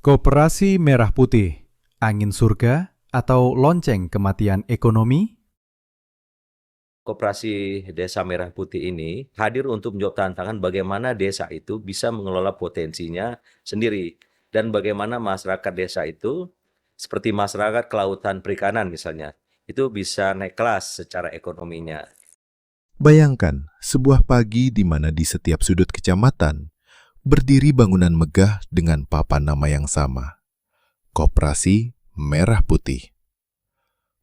Koperasi Merah Putih, angin surga atau lonceng kematian ekonomi? Koperasi Desa Merah Putih ini hadir untuk menjawab tantangan bagaimana desa itu bisa mengelola potensinya sendiri dan bagaimana masyarakat desa itu seperti masyarakat kelautan perikanan misalnya itu bisa naik kelas secara ekonominya. Bayangkan sebuah pagi di mana di setiap sudut kecamatan berdiri bangunan megah dengan papan nama yang sama, Koperasi Merah Putih.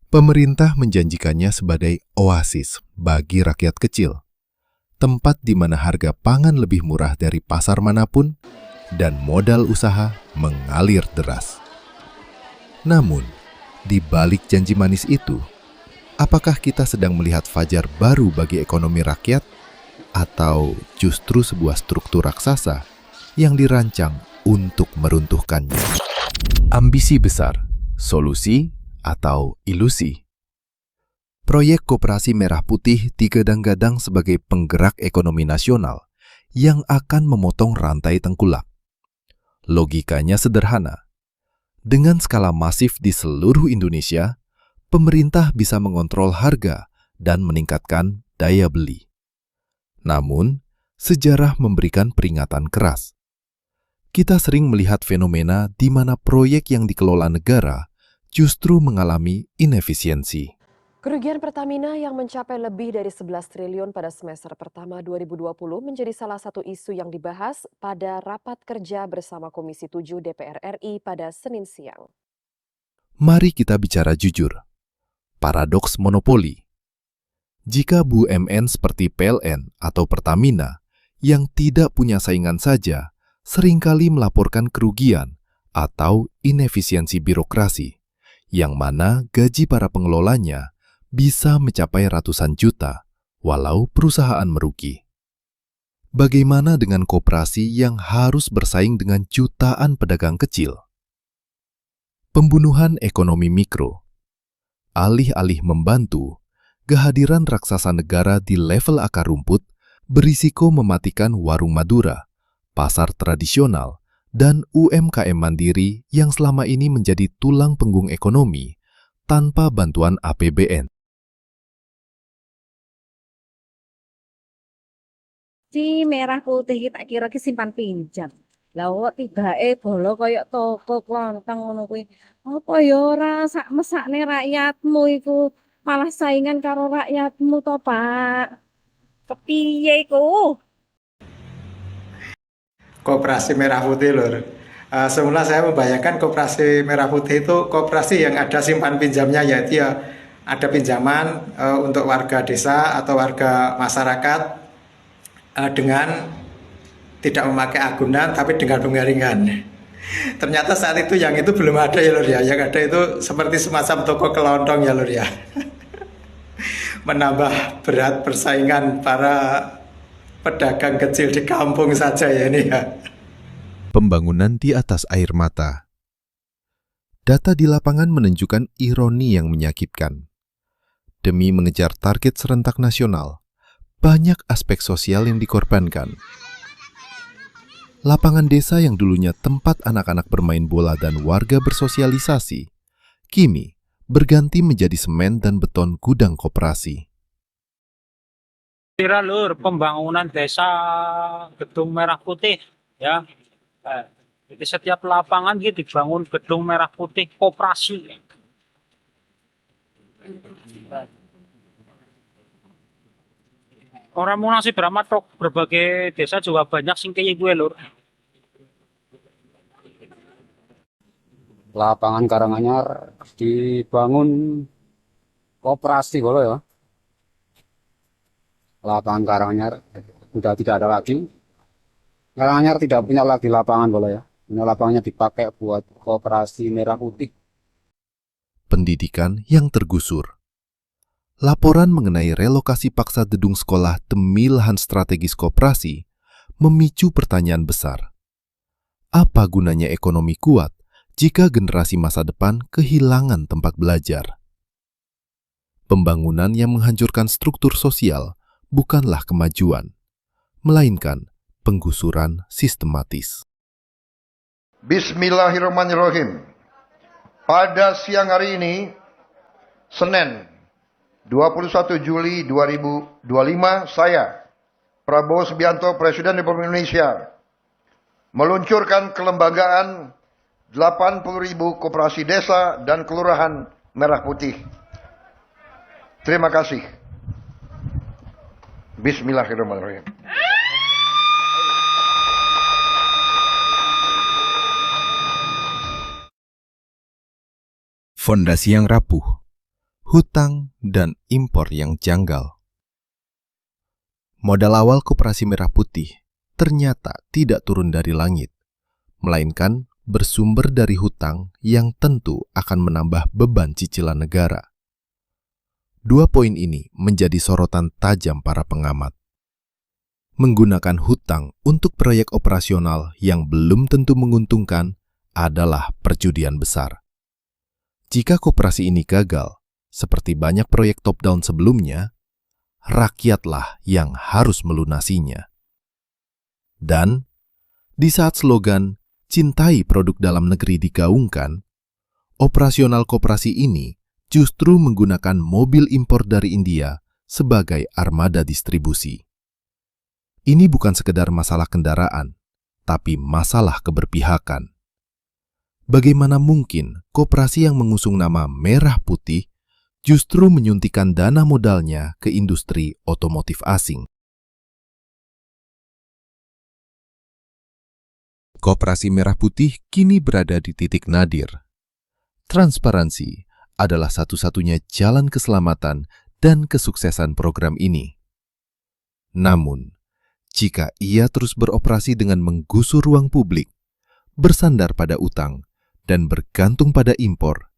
Pemerintah menjanjikannya sebagai oasis bagi rakyat kecil, tempat di mana harga pangan lebih murah dari pasar manapun dan modal usaha mengalir deras. Namun, di balik janji manis itu, apakah kita sedang melihat fajar baru bagi ekonomi rakyat atau justru sebuah struktur raksasa yang dirancang untuk meruntuhkannya? Ambisi besar, solusi atau ilusi? Proyek Koperasi Merah Putih digadang-gadang sebagai penggerak ekonomi nasional yang akan memotong rantai tengkulak. Logikanya sederhana. Dengan skala masif di seluruh Indonesia, pemerintah bisa mengontrol harga dan meningkatkan daya beli. Namun, sejarah memberikan peringatan keras. Kita sering melihat fenomena di mana proyek yang dikelola negara justru mengalami inefisiensi. Kerugian Pertamina yang mencapai lebih dari 11 triliun pada semester pertama 2020 menjadi salah satu isu yang dibahas pada rapat kerja bersama Komisi 7 DPR RI pada Senin siang. Mari kita bicara jujur. Paradoks monopoli. Jika BUMN seperti PLN atau Pertamina yang tidak punya saingan saja seringkali melaporkan kerugian atau inefisiensi birokrasi, yang mana gaji para pengelolanya bisa mencapai ratusan juta, walau perusahaan merugi. Bagaimana dengan koperasi yang harus bersaing dengan jutaan pedagang kecil? Pembunuhan ekonomi mikro. Alih-alih membantu, kehadiran raksasa negara di level akar rumput berisiko mematikan warung Madura, pasar tradisional, dan UMKM mandiri yang selama ini menjadi tulang punggung ekonomi tanpa bantuan APBN. Si Merah Putih tak kira ki simpan pinjam. Lah kok tibake bolo koyo toko klontong ngono kuwi. Apa ya ora sak mesakne rakyatmu iku malah saingan karo rakyatmu to, Pak? Kepiye iku? Koperasi Merah Putih lur. Semula saya membayangkan Koperasi Merah Putih itu koperasi yang ada simpan pinjamnya, yaitu ya ada pinjaman untuk warga desa atau warga masyarakat dengan tidak memakai agunan tapi dengan bunga ringan. Ternyata saat itu yang itu belum ada ya lur ya. Yang ada itu seperti semacam toko kelontong ya lur ya. Menambah berat persaingan para pedagang kecil di kampung saja ya ini ya. Pembangunan di atas air mata. Data di lapangan menunjukkan ironi yang menyakitkan. Demi mengejar target serentak nasional, banyak aspek sosial yang dikorbankan. Lapangan desa yang dulunya tempat anak-anak bermain bola dan warga bersosialisasi, kini berganti menjadi semen dan beton gudang koperasi. Kira lur pembangunan desa Gedung Merah Putih ya. Jadi setiap lapangan gitu dibangun Gedung Merah Putih koperasi. Orang mau nasi beramat tok berbagai desa juga banyak sing kayak gue lur. Lapangan Karanganyar dibangun koperasi bolo ya. Lapangan Karanganyar sudah tidak ada lagi. Karanganyar tidak punya lagi lapangan bola ya. Ini lapangannya dipakai buat Koperasi Merah Putih. Pendidikan yang tergusur. Laporan mengenai relokasi paksa gedung sekolah demi lahan strategis koperasi memicu pertanyaan besar. Apa gunanya ekonomi kuat jika generasi masa depan kehilangan tempat belajar? Pembangunan yang menghancurkan struktur sosial bukanlah kemajuan, melainkan penggusuran sistematis. Bismillahirrahmanirrahim. Pada siang hari ini, Senin 21 Juli 2025, saya, Prabowo Subianto, Presiden Republik Indonesia, meluncurkan kelembagaan 80.000 koperasi desa dan kelurahan Merah Putih. Terima kasih. Bismillahirrahmanirrahim. Fondasi yang rapuh, hutang, dan impor yang janggal. Modal awal Koperasi Merah Putih ternyata tidak turun dari langit, melainkan bersumber dari hutang yang tentu akan menambah beban cicilan negara. Dua poin ini menjadi sorotan tajam para pengamat. Menggunakan hutang untuk proyek operasional yang belum tentu menguntungkan adalah perjudian besar. Jika koperasi ini gagal, seperti banyak proyek top-down sebelumnya, rakyatlah yang harus melunasinya. Dan, di saat slogan "Cintai produk dalam negeri" digaungkan, operasional koperasi ini justru menggunakan mobil impor dari India sebagai armada distribusi. Ini bukan sekedar masalah kendaraan, tapi masalah keberpihakan. Bagaimana mungkin koperasi yang mengusung nama Merah Putih justru menyuntikkan dana modalnya ke industri otomotif asing? Koperasi Merah Putih kini berada di titik nadir. Transparansi adalah satu-satunya jalan keselamatan dan kesuksesan program ini. Namun, jika ia terus beroperasi dengan menggusur ruang publik, bersandar pada utang, dan bergantung pada impor,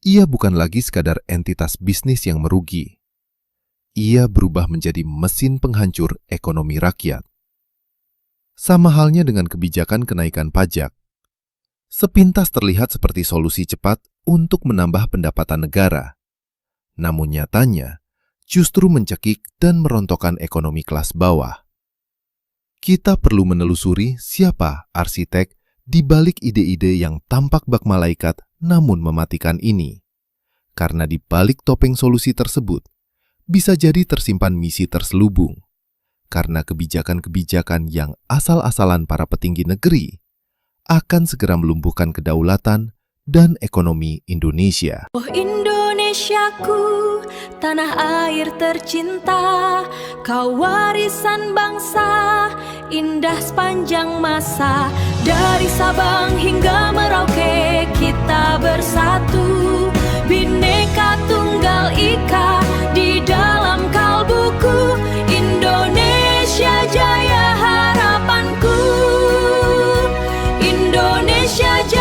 ia bukan lagi sekadar entitas bisnis yang merugi. Ia berubah menjadi mesin penghancur ekonomi rakyat. Sama halnya dengan kebijakan kenaikan pajak. Sepintas terlihat seperti solusi cepat untuk menambah pendapatan negara. Namun nyatanya, justru mencekik dan merontokkan ekonomi kelas bawah. Kita perlu menelusuri siapa arsitek di balik ide-ide yang tampak bak malaikat namun mematikan ini. Karena di balik topeng solusi tersebut, bisa jadi tersimpan misi terselubung. Karena kebijakan-kebijakan yang asal-asalan para petinggi negeri akan segera melumpuhkan kedaulatan dan ekonomi Indonesia. Oh Indonesiaku, tanah air tercinta, kau warisan bangsa, indah sepanjang masa. Dari Sabang hingga Merauke kita bersatu, Bhinneka Tunggal Ika di dalam kalbuku. Indonesia Jaya harapanku, Indonesia Jaya.